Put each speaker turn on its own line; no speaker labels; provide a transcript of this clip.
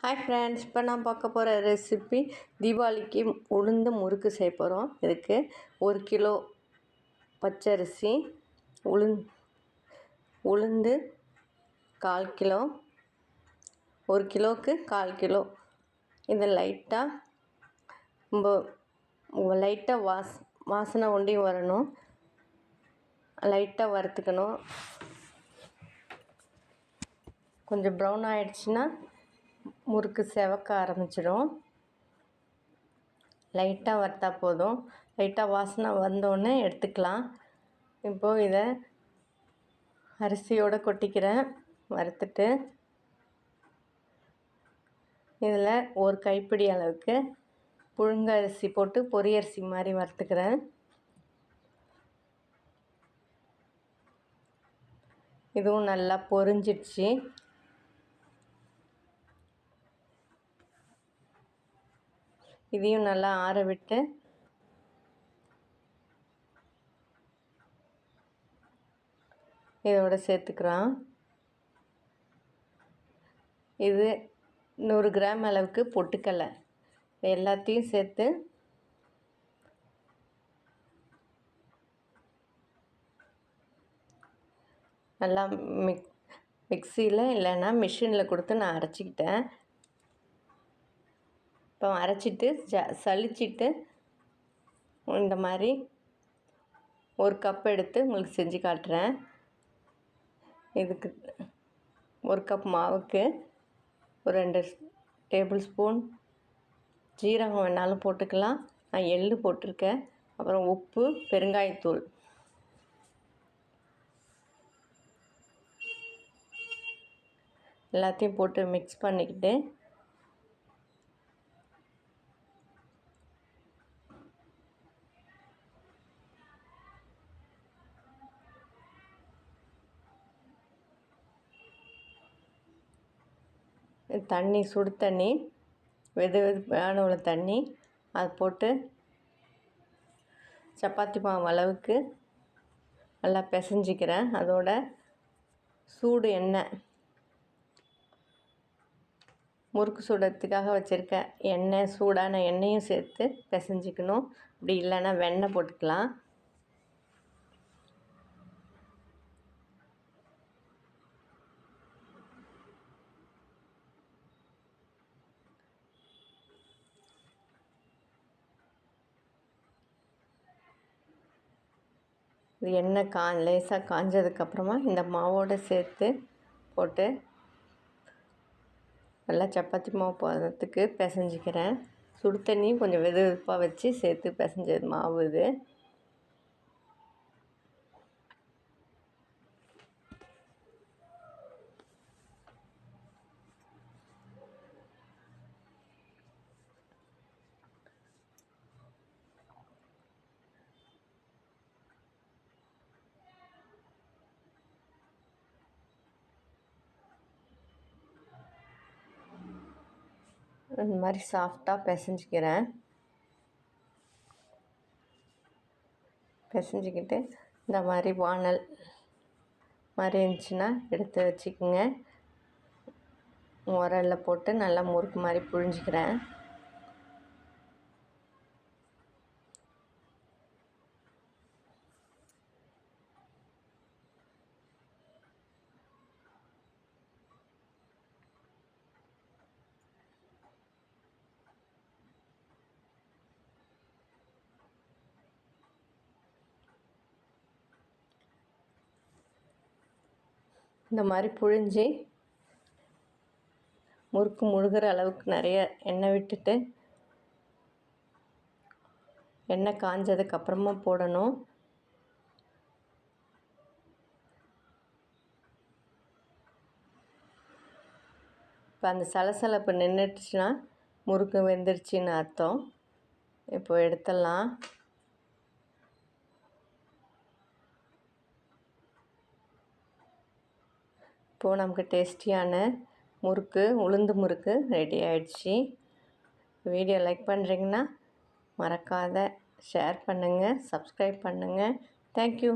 Hi friends, இப்போ நான் பார்க்க போகிற ரெசிபி தீபாவளிக்கு உளுந்து முறுக்கு செய்ய போகிறோம். இதுக்கு 1 கிலோ பச்சரிசி, உளுந்து 1/4 கிலோ, 1 கிலோவுக்கு 1/4 கிலோ. இதை லைட்டாக வாசனை ஒண்டி வரணும். லைட்டாக வறுத்துக்கணும். கொஞ்சம் ப்ரௌன் ஆகிடுச்சின்னா முறுக்கு செவக்க ஆரம்பிச்சிடும். லைட்டாக வறுத்தா போதும். லைட்டாக வாசனை வந்தோடனே எடுத்துக்கலாம். இப்போது இதை அரிசியோடு கொட்டிக்கிறேன். வறுத்துட்டு இதில் ஒரு கைப்பிடி அளவுக்கு புழுங்க அரிசி போட்டு பொரியரிசி மாதிரி வறுத்துக்கிறேன். இதுவும் நல்லா பொரிஞ்சிடுச்சு. இதையும் நல்லா ஆற விட்டு இதோட சேர்த்துக்கிறோம். இது 100 கிராம் அளவுக்கு பொட்டுக்கடலை. எல்லாத்தையும் சேர்த்து நல்லா மிக்சியில் இல்லைன்னா மிஷினில் கொடுத்து நான் அரைச்சிக்கிட்டேன். இப்போ அரைச்சிட்டு சலிச்சிட்டு இந்த மாதிரி 1 கப் எடுத்து உங்களுக்கு செஞ்சு காட்டுறேன். இதுக்கு 1 கப் மாவுக்கு ஒரு 2 டேபிள் ஸ்பூன் ஜீரகம் வேணாலும் போட்டுக்கலாம். நான் எள்ளு போட்டிருக்கேன். அப்புறம் உப்பு, பெருங்காயத்தூள். எல்லாத்தையும் போட்டு மிக்ஸ் பண்ணிக்கிட்டு தண்ணி, சுடு தண்ணி, வெதுவெதுப்பான உள்ள தண்ணி அது போட்டு சப்பாத்தி மாவு அளவுக்கு நல்லா பிசைஞ்சிக்கிறேன். அதோட சூடு எண்ணெய், முறுக்கு சுடுறதுக்காக வச்சுருக்க எண்ணெய், சூடான எண்ணெயும் சேர்த்து பிசைஞ்சிக்கணும். அப்படி இல்லைன்னா வெண்ணெய் போட்டுக்கலாம். இது எண்ணெய் லேசாக காஞ்சதுக்கப்புறமா இந்த மாவோடு சேர்த்து போட்டு நல்லா சப்பாத்தி மாவு போடுறதுக்கு பிசைஞ்சிக்கிறேன். சுடு தண்ணியும் கொஞ்சம் வெதுவெதுப்பாக வச்சு சேர்த்து பிசைஞ்சது மாவு இது. இந்த மாதிரி சாஃப்டாக பிசைஞ்சிக்கிறேன். பிசைஞ்சிக்கிட்டு இந்த மாதிரி வானல் மாதிரி இருந்துச்சுன்னா எடுத்து வச்சுக்கோங்க. உரலில் போட்டு நல்லா முறுக்கு மாதிரி புழிஞ்சிக்கிறேன். இந்த மாதிரி புழிஞ்சி முறுக்கு முழுகிற அளவுக்கு நிறைய எண்ணெய் விட்டுட்டு எண்ணெய் காஞ்சதுக்கப்புறமா போடணும். இப்போ அந்த சலசலப்பு நின்றுடுச்சுன்னா முறுக்கு வெந்துருச்சின்னு அர்த்தம். இப்போ எடுத்துடலாம். இப்போது நமக்கு டேஸ்டியான முறுக்கு, உளுந்து முறுக்கு ரெடி ஆகிடுச்சி. வீடியோ லைக் பண்ணுறீங்கன்னா மறக்காத ஷேர் பண்ணுங்கள், சப்ஸ்கிரைப் பண்ணுங்கள். தேங்க்யூ.